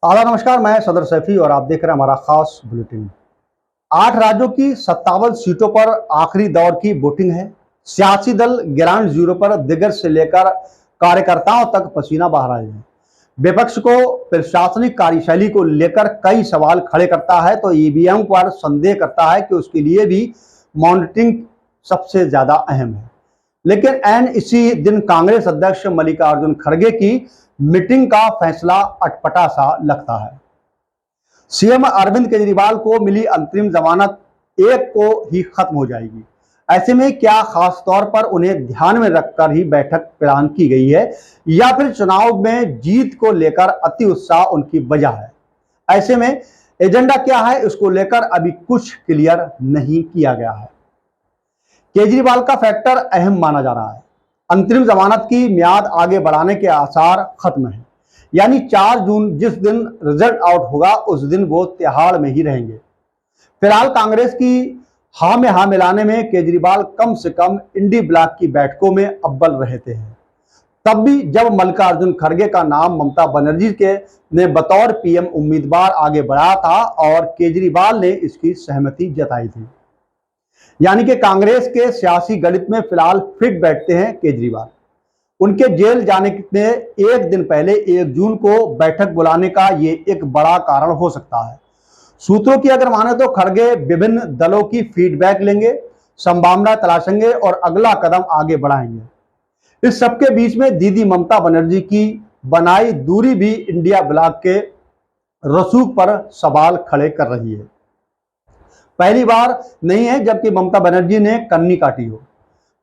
आला नमस्कार, मैं सदर सैफी और आप देख रहे हैं हमारा खास बुलेटिन। 8 राज्यों की 57 सीटों पर आखिरी दौर की वोटिंग है। सियासी दल ग्राउंड जीरो पर दिग्गज से लेकर कार्यकर्ताओं तक पसीना बहा रहे हैं। विपक्ष को प्रशासनिक कार्यशैली को लेकर कई सवाल खड़े करता है तो ईवीएम पर संदेह करता है कि उसके लिए भी मॉनिटरिंग सबसे ज्यादा अहम है। लेकिन इसी दिन कांग्रेस अध्यक्ष मल्लिकार्जुन खड़गे की मीटिंग का फैसला अटपटा सा लगता है। सीएम अरविंद केजरीवाल को मिली अंतरिम जमानत एक को ही खत्म हो जाएगी। ऐसे में क्या खास तौर पर उन्हें ध्यान में रखकर ही बैठक प्लान की गई है या फिर चुनाव में जीत को लेकर अति उत्साह उनकी वजह है? ऐसे में एजेंडा क्या है, इसको लेकर अभी कुछ क्लियर नहीं किया गया है। केजरीवाल का फैक्टर अहम माना जा रहा है। अंतरिम जमानत की म्याद आगे बढ़ाने के आसार खत्म है, यानी 4 जून जिस दिन रिजल्ट आउट होगा उस दिन वो तिहाड़ में ही रहेंगे। फिलहाल कांग्रेस की हाँ में हाँ मिलाने में केजरीवाल कम से कम इंडी ब्लॉक की बैठकों में अव्वल रहते हैं। तब भी जब मल्लिकार्जुन खड़गे का नाम ममता बनर्जी के ने बतौर पीएम उम्मीदवार आगे बढ़ाया था और केजरीवाल ने इसकी सहमति जताई थी। यानी कि कांग्रेस के सियासी गणित में फिलहाल फिट बैठते हैं केजरीवाल। उनके जेल जाने के एक दिन पहले 1 जून को बैठक बुलाने का ये एक बड़ा कारण हो सकता है। सूत्रों की अगर माने तो खड़गे विभिन्न दलों की फीडबैक लेंगे, संभावना तलाशेंगे और अगला कदम आगे बढ़ाएंगे। इस सबके बीच में दीदी ममता बनर्जी की बनाई दूरी भी इंडिया ब्लॉक के रसूख पर सवाल खड़े कर रही है। पहली बार नहीं है जबकि ममता बनर्जी ने कन्नी काटी हो।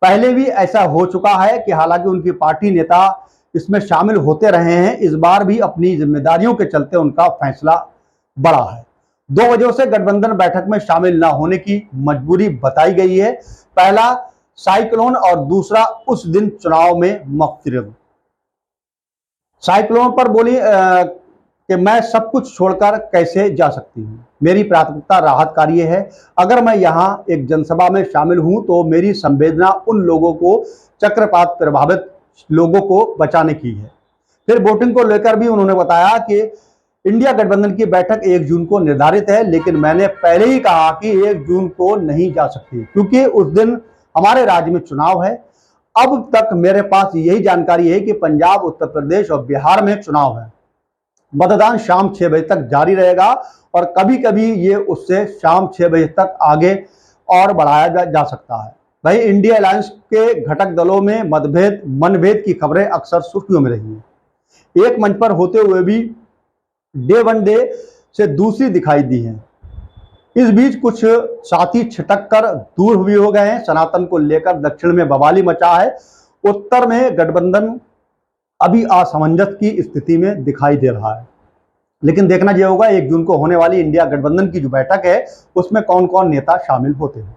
पहले भी ऐसा हो चुका है कि हालांकि उनकी पार्टी नेता इसमें शामिल होते रहे हैं, इस बार भी अपनी जिम्मेदारियों के चलते उनका फैसला बड़ा है। 2 वजहों से गठबंधन बैठक में शामिल न होने की मजबूरी बताई गई है। पहला साइक्लोन और दूसरा उस दिन चुनाव में मकसद। साइक्लोन पर बोली कि मैं सब कुछ छोड़कर कैसे जा सकती हूँ, मेरी प्राथमिकता राहत कार्य है। अगर मैं यहाँ एक जनसभा में शामिल हूँ तो मेरी संवेदना उन लोगों को, चक्रवात प्रभावित लोगों को बचाने की है। फिर वोटिंग को लेकर भी उन्होंने बताया कि इंडिया गठबंधन की बैठक 1 जून को निर्धारित है, लेकिन मैंने पहले ही कहा कि 1 जून को नहीं जा सकती क्योंकि उस दिन हमारे राज्य में चुनाव है। अब तक मेरे पास यही जानकारी है कि पंजाब, उत्तर प्रदेश और बिहार में चुनाव है। मतदान शाम 6 बजे तक जारी रहेगा और कभी कभी ये उससे शाम 6 बजे तक आगे और बढ़ाया जा सकता है। भाई, इंडिया अलायंस के घटक दलों में मनभेद की खबरें अक्सर सुर्खियों में रही हैं। एक मंच पर होते हुए भी डे वन डे से दूसरी दिखाई दी है। इस बीच कुछ साथी छिटक कर दूर भी हो गए हैं। सनातन को लेकर दक्षिण में बवाली मचा है, उत्तर में गठबंधन अभी असमंजस की स्थिति में दिखाई दे रहा है। लेकिन देखना यह होगा 1 जून को होने वाली इंडिया गठबंधन की जो बैठक है उसमें कौन कौन नेता शामिल होते हैं।